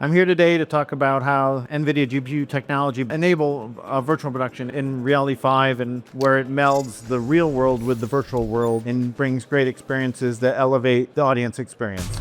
I'm here today to talk about how NVIDIA GPU technology enable virtual production in Reality 5 and where it melds the real world with the virtual world and brings great experiences that elevate the audience experience.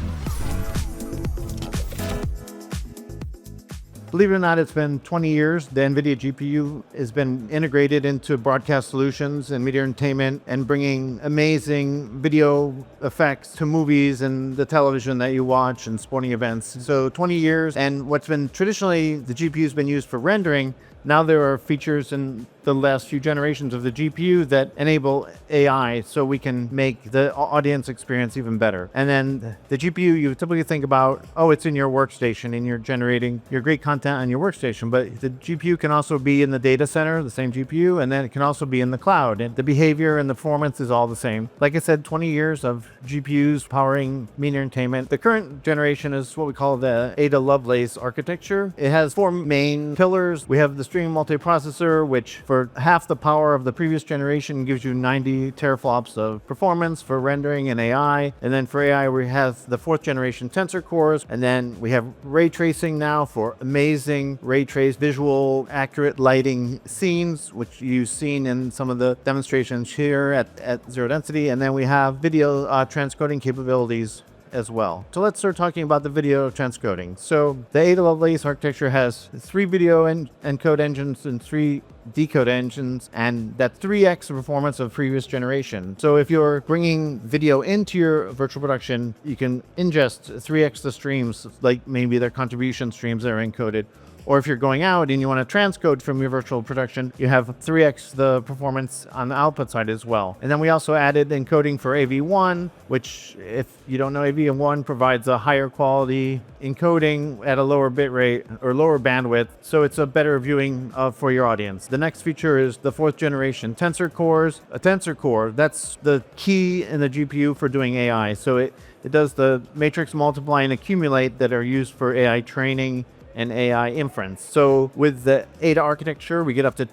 Believe it or not, it's been 20 years. The NVIDIA GPU has been integrated into broadcast solutions and media entertainment and bringing amazing video effects to movies and the television that you watch and sporting events. So 20 years, and what's been traditionally the GPU has been used for rendering, now there are features in the last few generations of the GPU that enable AI so we can make the audience experience even better. And then the GPU, you typically think about, oh, it's in your workstation and you're generating your great content on your workstation, but the GPU can also be in the data center, the same GPU, and then it can also be in the cloud. And the behavior and the performance is all the same. Like I said, 20 years of GPUs powering media entertainment. The current generation is what we call the Ada Lovelace architecture. It has four main pillars. We have the stream multiprocessor, which for half the power of the previous generation gives you 90 teraflops of performance for rendering and AI. And then for AI, we have the fourth generation tensor cores. And then we have ray tracing now for amazing ray trace visual accurate lighting scenes, which you've seen in some of the demonstrations here at zero density. And then we have video transcoding capabilities as well. So let's start talking about the video transcoding. So the Ada Lovelace architecture has 3 video encode engines and 3 decode engines, and that's 3x the performance of previous generation. So if you're bringing video into your virtual production, you can ingest 3x the streams, like maybe their contribution streams that are encoded. Or if you're going out and you want to transcode from your virtual production, you have 3x the performance on the output side as well. And then we also added encoding for AV1, which, if you don't know, AV1 provides a higher quality encoding at a lower bit rate or lower bandwidth, so it's a better viewing for your audience. The next feature is the 4th generation tensor cores. A tensor core, that's the key in the GPU for doing AI. So it does the matrix multiply and accumulate that are used for AI training and AI inference. So with the Ada architecture, we get up to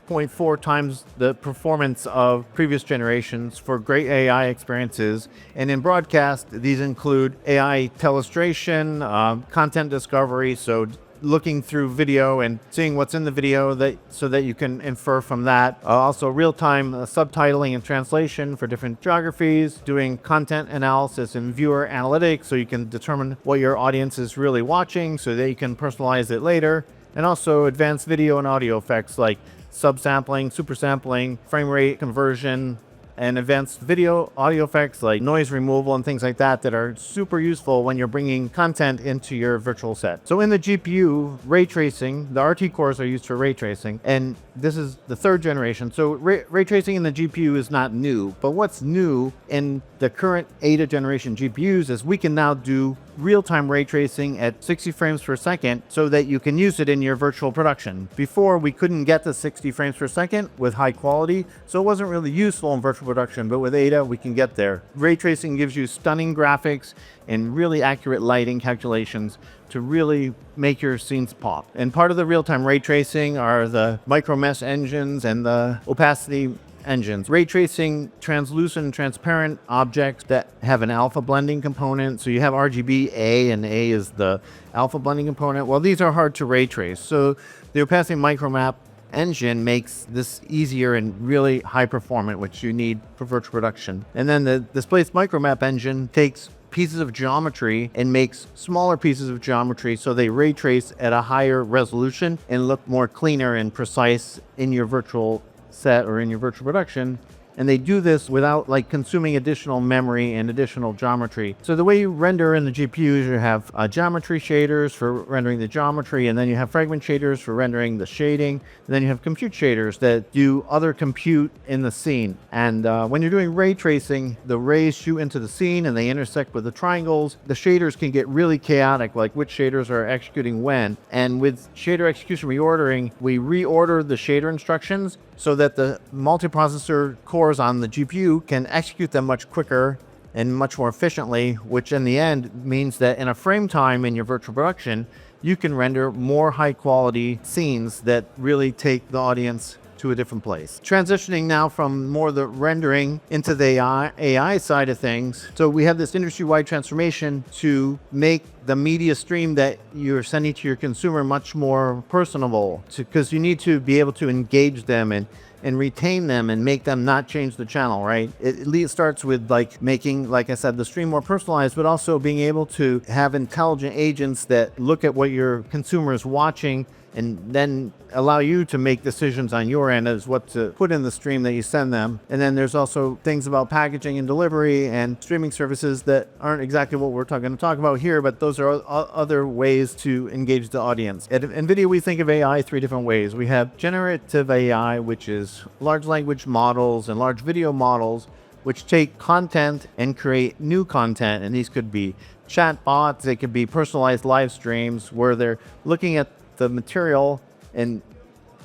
2.4 times the performance of previous generations for great AI experiences. And in broadcast, these include AI telestration, content discovery, so looking through video and seeing what's in the video so that you can infer from that. Also real-time subtitling and translation for different geographies, doing content analysis and viewer analytics so you can determine what your audience is really watching so that you can personalize it later. And also advanced video and audio effects like subsampling, supersampling, frame rate conversion, and advanced video audio effects like noise removal and things like that are super useful when you're bringing content into your virtual set. So in the GPU, ray tracing, the RT cores are used for ray tracing, and this is the 3rd generation. So ray tracing in the GPU is not new, but what's new in the current Ada generation GPUs is we can now do real-time ray tracing at 60 frames per second so that you can use it in your virtual production. Before, we couldn't get to 60 frames per second with high quality, so it wasn't really useful in virtual production, but with Ada, we can get there. Ray tracing gives you stunning graphics and really accurate lighting calculations to really make your scenes pop. And part of the real-time ray tracing are the micro mesh engines and the opacity engines. Ray tracing translucent and transparent objects that have an alpha blending component. So you have RGB A, and A is the alpha blending component. Well, these are hard to ray trace. So the opacity micromap engine makes this easier and really high performant, which you need for virtual production. And then the displaced micromap engine takes pieces of geometry and makes smaller pieces of geometry so they ray trace at a higher resolution and look more cleaner and precise in your virtual set or in your virtual production. And they do this without consuming additional memory and additional geometry. So the way you render in the GPUs, you have geometry shaders for rendering the geometry, and then you have fragment shaders for rendering the shading, and then you have compute shaders that do other compute in the scene. And when you're doing ray tracing, the rays shoot into the scene and they intersect with the triangles. The shaders can get really chaotic, like which shaders are executing when. And with shader execution reordering, we reorder the shader instructions so that the multiprocessor cores on the GPU can execute them much quicker and much more efficiently, which in the end means that in a frame time in your virtual production, you can render more high quality scenes that really take the audience to a different place. Transitioning now from more the rendering into the AI side of things. So we have this industry-wide transformation to make the media stream that you're sending to your consumer much more personable, because you need to be able to engage them and retain them and make them not change the channel, right? It starts with like making, like I said, the stream more personalized, but also being able to have intelligent agents that look at what your consumer is watching and then allow you to make decisions on your end as what to put in the stream that you send them. And then there's also things about packaging and delivery and streaming services that aren't exactly what we're going to talk about here, but those are other ways to engage the audience. At NVIDIA, we think of AI 3 different ways. We have generative AI, which is large language models and large video models, which take content and create new content. And these could be chat bots, they could be personalized live streams where they're looking at the material and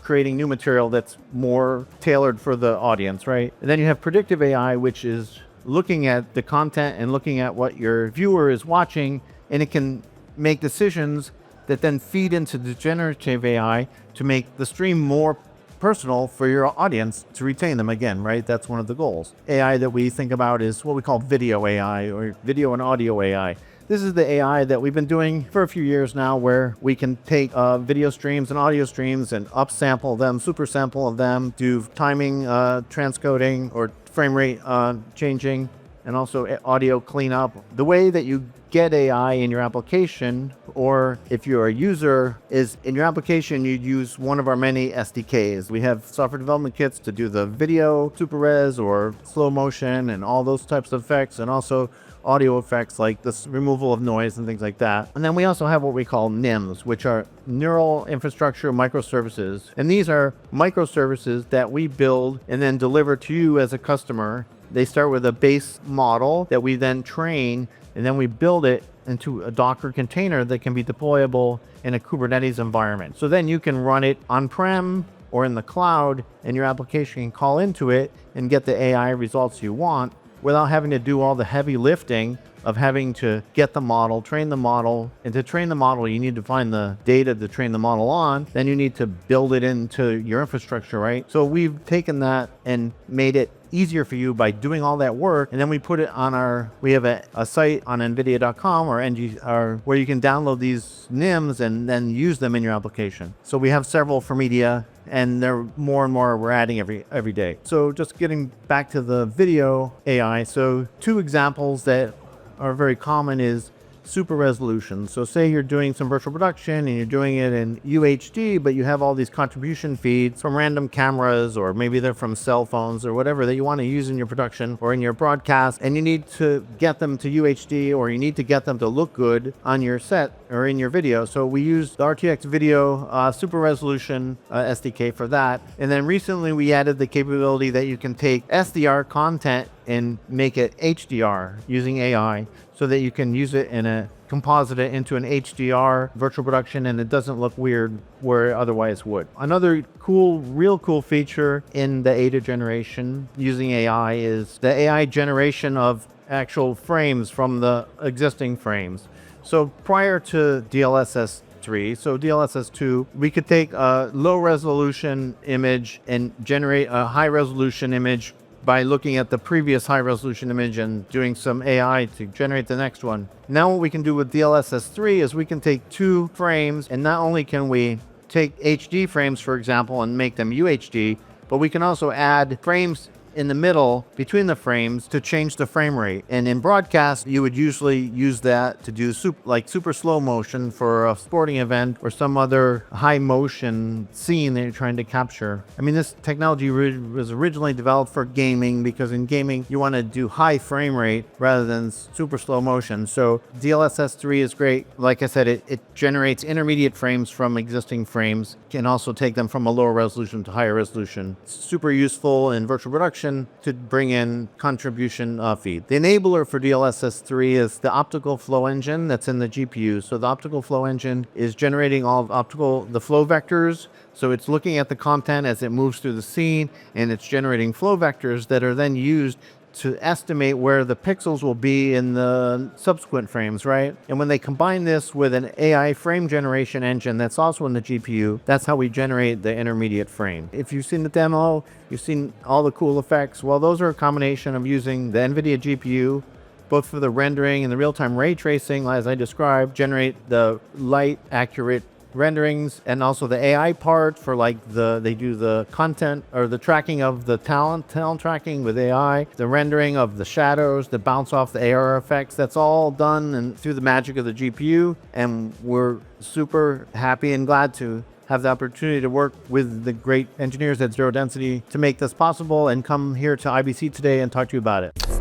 creating new material that's more tailored for the audience, right? And then you have predictive AI, which is looking at the content and looking at what your viewer is watching, and it can make decisions that then feed into the generative AI to make the stream more personal for your audience, to retain them again, right? That's one of the goals. AI that we think about is what we call video AI, or video and audio AI. This is the AI that we've been doing for a few years now, where we can take video streams and audio streams and upsample them, super sample of them, do timing, transcoding, or frame rate changing, and also audio cleanup. The way that you get AI in your application, or if you're a user, is in your application you'd use one of our many SDKs. We have software development kits to do the video super res or slow motion and all those types of effects, and also audio effects like this removal of noise and things like that. And then we also have what we call NIMs, which are neural infrastructure microservices. And these are microservices that we build and then deliver to you as a customer. They start with a base model that we then train, and then we build it into a Docker container that can be deployable in a Kubernetes environment. So then you can run it on-prem or in the cloud, and your application can call into it and get the AI results you want, without having to do all the heavy lifting of having to get the model, train the model. And to train the model, you need to find the data to train the model on. Then you need to build it into your infrastructure, right? So we've taken that and made it easier for you by doing all that work. And then we put it on we have a site on NVIDIA.com where you can download these NIMs and then use them in your application. So we have several for media, and they're more and more we're adding every day. So just getting back to the video AI. So 2 examples that are very common is super resolution. So say you're doing some virtual production and you're doing it in UHD, but you have all these contribution feeds from random cameras, or maybe they're from cell phones or whatever that you want to use in your production or in your broadcast, and you need to get them to UHD, or you need to get them to look good on your set or in your video. So we use the RTX Video Super Resolution SDK for that. And then recently we added the capability that you can take SDR content and make it HDR using AI, so that you can use it composite it into an HDR virtual production, and it doesn't look weird where it otherwise would. Another real cool feature in the ADA generation using AI is the AI generation of actual frames from the existing frames. So prior to DLSS 3, so DLSS 2, we could take a low resolution image and generate a high resolution image by looking at the previous high resolution image and doing some AI to generate the next one. Now what we can do with DLSS 3 is we can take 2 frames, and not only can we take HD frames, for example, and make them UHD, but we can also add frames in the middle between the frames to change the frame rate. And in broadcast, you would usually use that to do super slow motion for a sporting event or some other high motion scene that you're trying to capture. I mean, this technology was originally developed for gaming, because in gaming you want to do high frame rate rather than super slow motion. So DLSS 3 is great. Like I said, it generates intermediate frames from existing frames, can also take them from a lower resolution to higher resolution. It's super useful in virtual production to bring in contribution feed. The enabler for DLSS 3 is the optical flow engine that's in the GPU. So the optical flow engine is generating all of the flow vectors. So it's looking at the content as it moves through the scene, and it's generating flow vectors that are then used to estimate where the pixels will be in the subsequent frames, right? And when they combine this with an AI frame generation engine that's also in the GPU, that's how we generate the intermediate frame. If you've seen the demo, you've seen all the cool effects. Well, those are a combination of using the NVIDIA GPU, both for the rendering and the real-time ray tracing, as I described, generate the light accurate renderings, and also the AI part for like they do the content or the tracking of the talent tracking with AI, the rendering of the shadows that bounce off the AR effects. That's all done and through the magic of the GPU, and we're super happy and glad to have the opportunity to work with the great engineers at Zero Density to make this possible, and come here to IBC today and talk to you about it.